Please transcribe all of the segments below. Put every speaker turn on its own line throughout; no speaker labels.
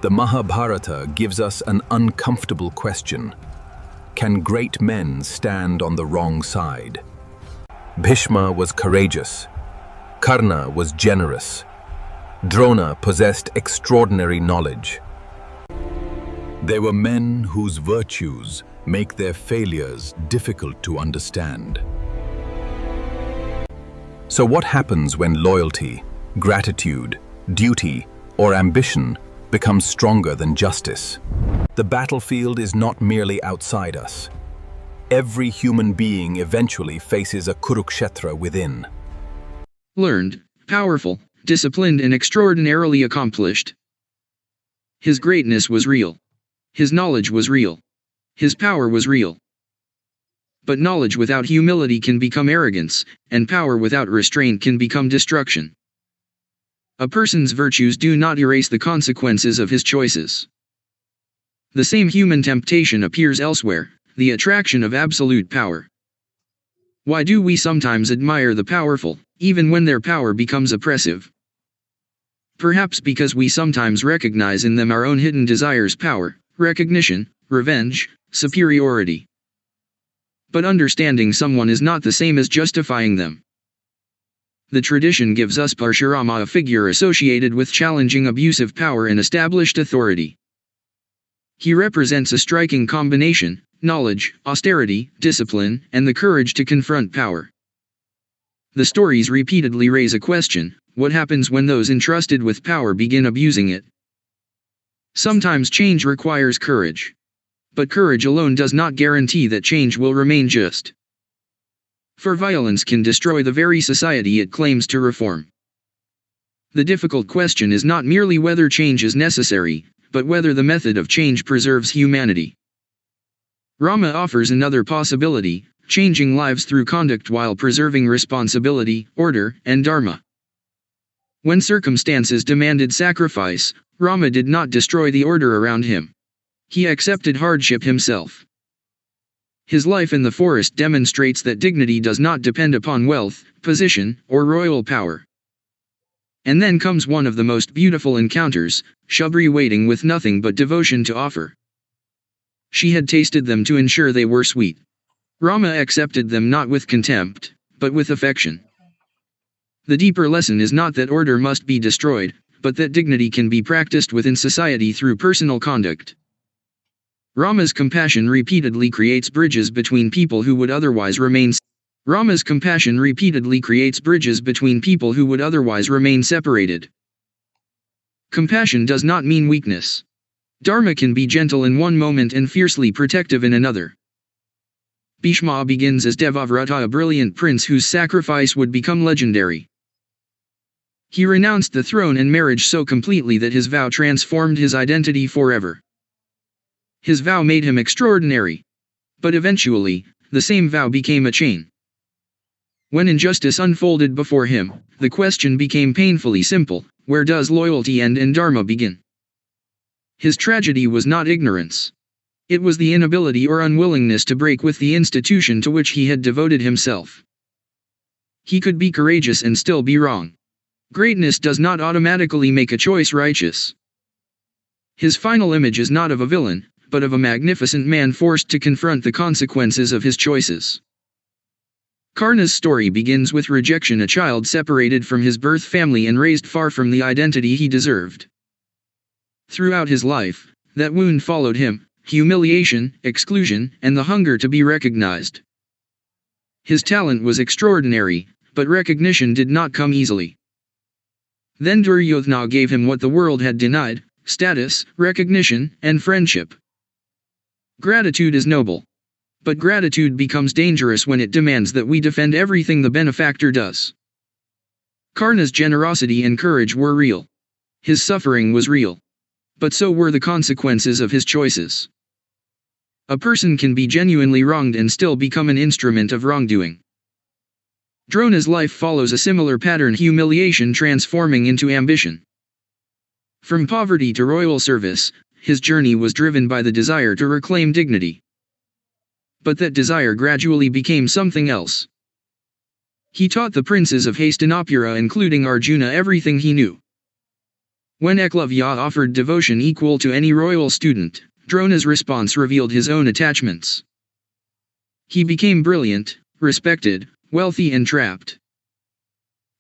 The Mahabharata gives us an uncomfortable question. Can great men stand on the wrong side? Bhishma was courageous. Karna was generous. Drona possessed extraordinary knowledge. They were men whose virtues make their failures difficult to understand. So what happens when loyalty, gratitude, duty, or ambition becomes stronger than justice? The battlefield is not merely outside us. Every human being eventually faces a Kurukshetra within.
Learned, powerful, disciplined, and extraordinarily accomplished. His greatness was real. His knowledge was real. His power was real. But knowledge without humility can become arrogance, and power without restraint can become destruction. A person's virtues do not erase the consequences of his choices. The same human temptation appears elsewhere, the attraction of absolute power. Why do we sometimes admire the powerful, even when their power becomes oppressive? Perhaps because we sometimes recognize in them our own hidden desires: power, recognition, revenge, superiority. But understanding someone is not the same as justifying them. The tradition gives us Parashurama, a figure associated with challenging abusive power and established authority. He represents a striking combination: knowledge, austerity, discipline, and the courage to confront power. The stories repeatedly raise a question: what happens when those entrusted with power begin abusing it? Sometimes change requires courage. But courage alone does not guarantee that change will remain just. For violence can destroy the very society it claims to reform. The difficult question is not merely whether change is necessary, but whether the method of change preserves humanity. Rama offers another possibility: changing lives through conduct while preserving responsibility, order, and Dharma. When circumstances demanded sacrifice, Rama did not destroy the order around him. He accepted hardship himself. His life in the forest demonstrates that dignity does not depend upon wealth, position, or royal power. And then comes one of the most beautiful encounters: Shubri waiting with nothing but devotion to offer. She had tasted them to ensure they were sweet. Rama accepted them not with contempt, but with affection. The deeper lesson is not that order must be destroyed, but that dignity can be practiced within society through personal conduct. Rama's compassion repeatedly creates bridges between people who would otherwise remain separated. Compassion does not mean weakness. Dharma can be gentle in one moment and fiercely protective in another. Bhishma begins as Devavrata, a brilliant prince whose sacrifice would become legendary. He renounced the throne and marriage so completely that his vow transformed his identity forever. His vow made him extraordinary. But eventually, the same vow became a chain. When injustice unfolded before him, the question became painfully simple: where does loyalty end and Dharma begin? His tragedy was not ignorance. It was the inability or unwillingness to break with the institution to which he had devoted himself. He could be courageous and still be wrong. Greatness does not automatically make a choice righteous. His final image is not of a villain, but of a magnificent man forced to confront the consequences of his choices. Karna's story begins with rejection: a child separated from his birth family and raised far from the identity he deserved. Throughout his life, that wound followed him: humiliation, exclusion, and the hunger to be recognized. His talent was extraordinary, but recognition did not come easily. Then Duryodhana gave him what the world had denied: status, recognition, and friendship. Gratitude is noble. But gratitude becomes dangerous when it demands that we defend everything the benefactor does. Karna's generosity and courage were real. His suffering was real. But so were the consequences of his choices. A person can be genuinely wronged and still become an instrument of wrongdoing. Drona's life follows a similar pattern: humiliation transforming into ambition. From poverty to royal service, his journey was driven by the desire to reclaim dignity. But that desire gradually became something else. He taught the princes of Hastinapura, including Arjuna, everything he knew. When Eklavya offered devotion equal to any royal student, Drona's response revealed his own attachments. He became brilliant, respected, wealthy and trapped.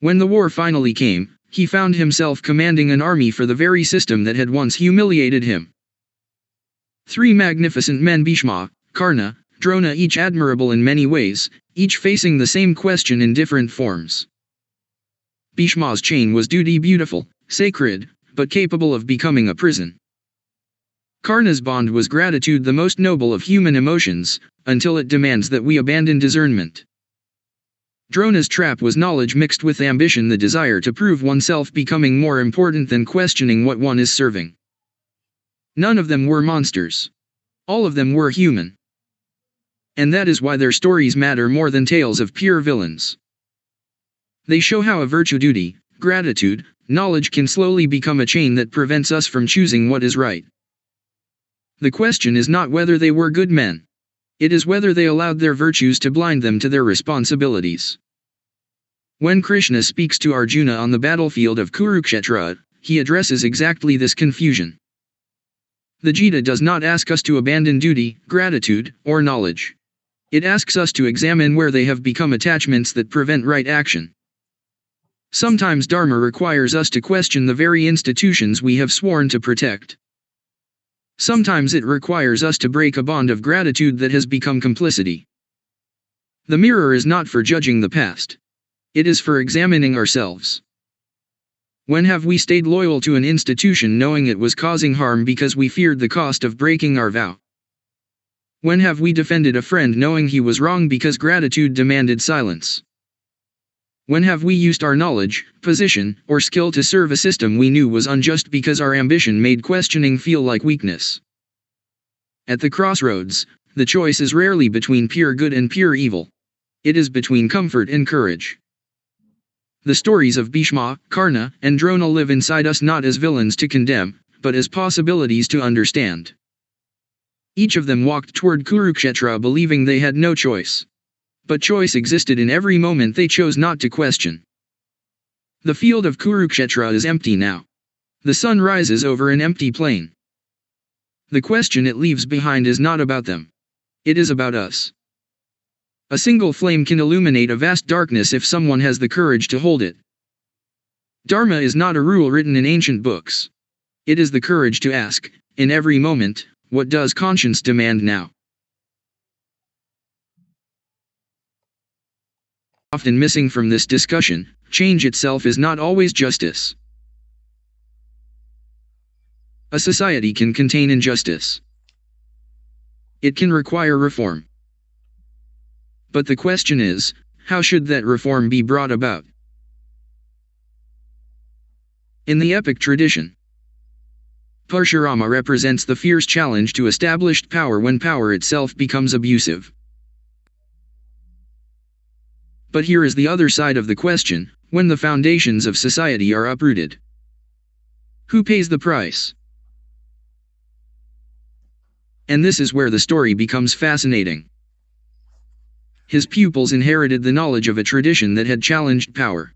When the war finally came, he found himself commanding an army for the very system that had once humiliated him. Three magnificent men, Bhishma, Karna, Drona, each admirable in many ways, each facing the same question in different forms. Bhishma's chain was duty, beautiful, sacred, but capable of becoming a prison. Karna's bond was gratitude, the most noble of human emotions, until it demands that we abandon discernment. Drona's trap was knowledge mixed with ambition, the desire to prove oneself becoming more important than questioning what one is serving. None of them were monsters. All of them were human. And that is why their stories matter more than tales of pure villains. They show how a virtue, duty, gratitude, knowledge can slowly become a chain that prevents us from choosing what is right. The question is not whether they were good men. It is whether they allowed their virtues to blind them to their responsibilities. When Krishna speaks to Arjuna on the battlefield of Kurukshetra, he addresses exactly this confusion. The Gita does not ask us to abandon duty, gratitude, or knowledge. It asks us to examine where they have become attachments that prevent right action. Sometimes Dharma requires us to question the very institutions we have sworn to protect. Sometimes it requires us to break a bond of gratitude that has become complicity. The mirror is not for judging the past. It is for examining ourselves. When have we stayed loyal to an institution knowing it was causing harm because we feared the cost of breaking our vow? When have we defended a friend knowing he was wrong because gratitude demanded silence? When have we used our knowledge, position, or skill to serve a system we knew was unjust because our ambition made questioning feel like weakness? At the crossroads, the choice is rarely between pure good and pure evil. It is between comfort and courage. The stories of Bhishma, Karna, and Drona live inside us not as villains to condemn, but as possibilities to understand. Each of them walked toward Kurukshetra believing they had no choice. But choice existed in every moment they chose not to question. The field of Kurukshetra is empty now. The sun rises over an empty plain. The question it leaves behind is not about them. It is about us. A single flame can illuminate a vast darkness if someone has the courage to hold it. Dharma is not a rule written in ancient books. It is the courage to ask, in every moment, what does conscience demand now? Often missing from this discussion, change itself is not always justice. A society can contain injustice. It can require reform. But the question is, how should that reform be brought about? In the epic tradition, Parashurama represents the fierce challenge to established power when power itself becomes abusive. But here is the other side of the question, when the foundations of society are uprooted. Who pays the price? And this is where the story becomes fascinating. His pupils inherited the knowledge of a tradition that had challenged power.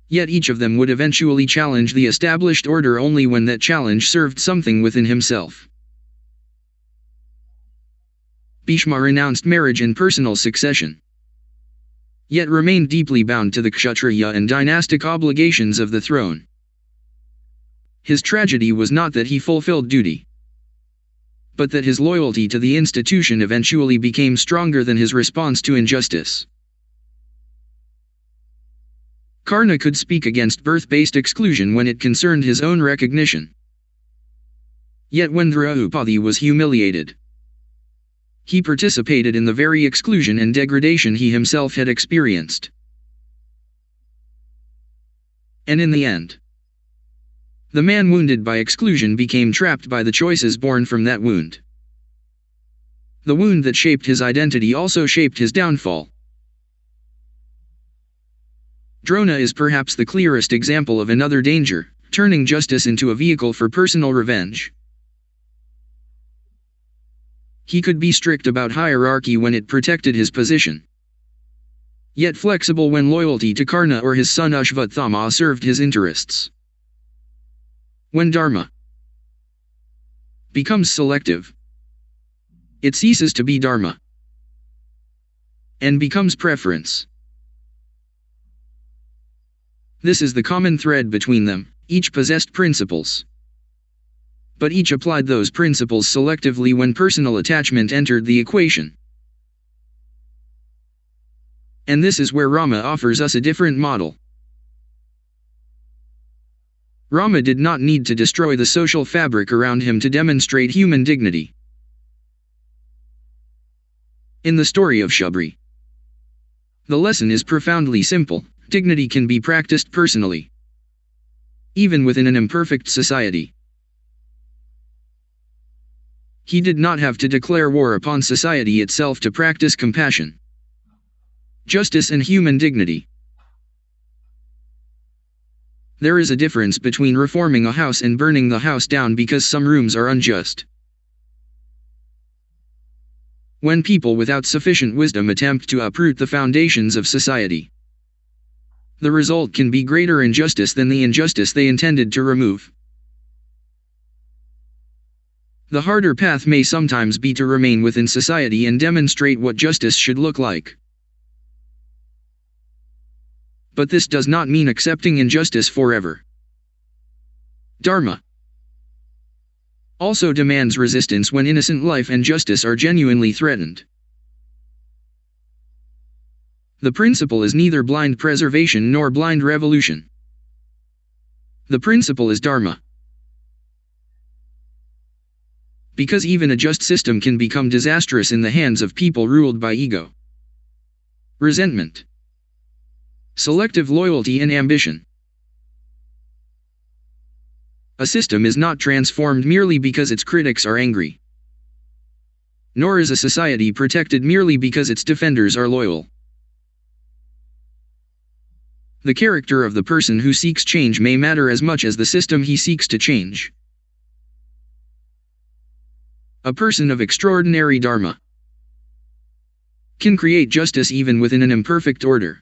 Yet each of them would eventually challenge the established order only when that challenge served something within himself. Bhishma renounced marriage and personal succession, yet remained deeply bound to the kshatriya and dynastic obligations of the throne. His tragedy was not that he fulfilled duty, but that his loyalty to the institution eventually became stronger than his response to injustice. Karna could speak against birth-based exclusion when it concerned his own recognition. Yet when Draupadi was humiliated, he participated in the very exclusion and degradation he himself had experienced. And in the end, the man wounded by exclusion became trapped by the choices born from that wound. The wound that shaped his identity also shaped his downfall. Drona is perhaps the clearest example of another danger, turning justice into a vehicle for personal revenge. He could be strict about hierarchy when it protected his position. yet flexible when loyalty to Karna or his son Ashvathama served his interests. When Dharma becomes selective, it ceases to be Dharma and becomes preference. This is the common thread between them. Each possessed principles, but each applied those principles selectively when personal attachment entered the equation. And this is where Rama offers us a different model. Rama did not need to destroy the social fabric around him to demonstrate human dignity. In the story of Shabri, the lesson is profoundly simple. Dignity can be practiced personally, even within an imperfect society. He did not have to declare war upon society itself to practice compassion, justice and human dignity. There is a difference between reforming a house and burning the house down because some rooms are unjust. When people without sufficient wisdom attempt to uproot the foundations of society, the result can be greater injustice than the injustice they intended to remove. The harder path may sometimes be to remain within society and demonstrate what justice should look like. But this does not mean accepting injustice forever. Dharma also demands resistance when innocent life and justice are genuinely threatened. The principle is neither blind preservation nor blind revolution. The principle is Dharma. Because even a just system can become disastrous in the hands of people ruled by ego, resentment, selective loyalty and ambition. A system is not transformed merely because its critics are angry. Nor is a society protected merely because its defenders are loyal. The character of the person who seeks change may matter as much as the system he seeks to change. A person of extraordinary Dharma can create justice even within an imperfect order.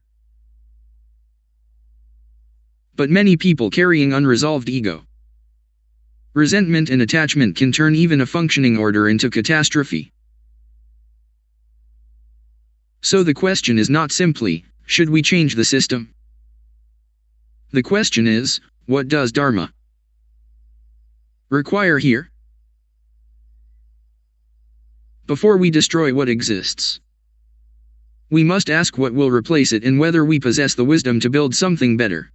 But many people carrying unresolved ego, resentment and attachment can turn even a functioning order into catastrophe. So the question is not simply, should we change the system? The question is, what does Dharma require here? Before we destroy what exists, we must ask what will replace it and whether we possess the wisdom to build something better.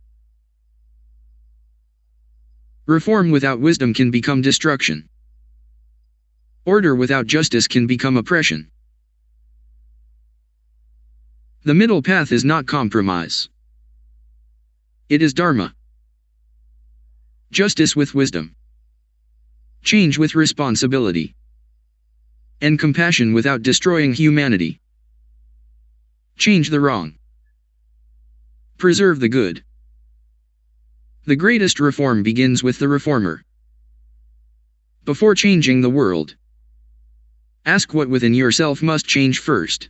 Reform without wisdom can become destruction. Order without justice can become oppression. The middle path is not compromise. It is Dharma. Justice with wisdom. Change with responsibility. And compassion without destroying humanity. Change the wrong. Preserve the good. The greatest reform begins with the reformer. Before changing the world, ask what within yourself must change first.